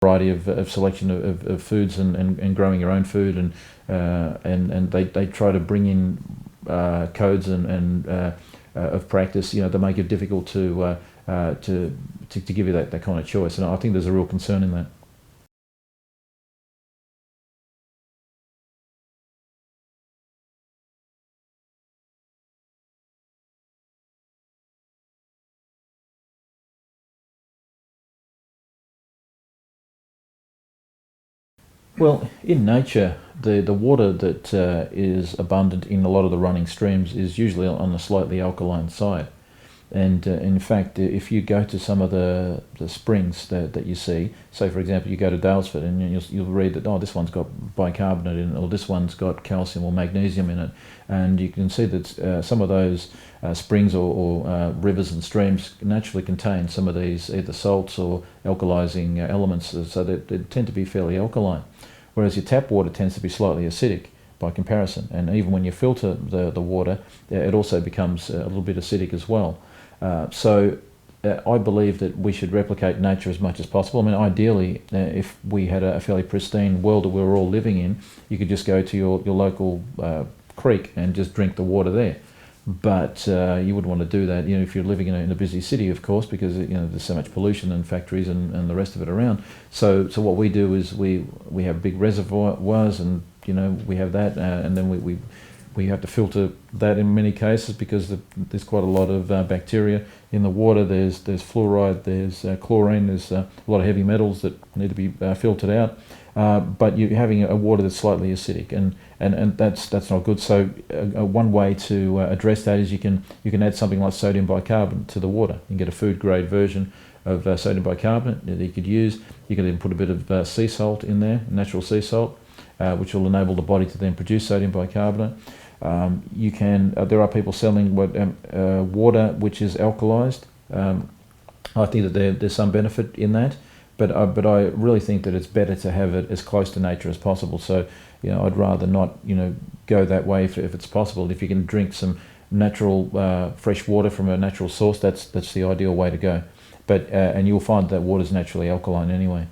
variety of selection of foods and growing your own food, and they try to bring in codes and of practice, that make it difficult to give you that kind of choice. And I think there's a real concern in that. Well, in nature, the water that is abundant in a lot of the running streams is usually on the slightly alkaline side. And in fact, if you go to some of the springs that you see, say for example, you go to Dalesford and you'll read that, oh, this one's got bicarbonate in it, or this one's got calcium or magnesium in it. And you can see that some of those springs or rivers and streams naturally contain some of these either salts or alkalizing elements, so they tend to be fairly alkaline. Whereas your tap water tends to be slightly acidic by comparison. And even when you filter the water, it also becomes a little bit acidic as well. So I believe that we should replicate nature as much as possible. I mean, ideally, if we had a fairly pristine world that we were all living in, you could just go to your local creek and just drink the water there. But you wouldn't want to do that, if you're living in a busy city, of course, because there's so much pollution and factories and the rest of it around. So what we do is we have big reservoirs, and we have that, and then we have to filter that in many cases because there's quite a lot of bacteria in the water. There's fluoride, there's chlorine, there's a lot of heavy metals that need to be filtered out. But you're having a water that's slightly acidic, and that's not good. So one way to address that is you can add something like sodium bicarbonate to the water. You can get a food grade version of sodium bicarbonate that you could use. You can then put a bit of sea salt in there, natural sea salt, which will enable the body to then produce sodium bicarbonate. There are people selling water which is alkalized. I think that there's some benefit in that, but I really think that it's better to have it as close to nature as possible. So I'd rather not go that way if it's possible. If you can drink some natural fresh water from a natural source, that's the ideal way to go. But and you'll find that water's naturally alkaline anyway.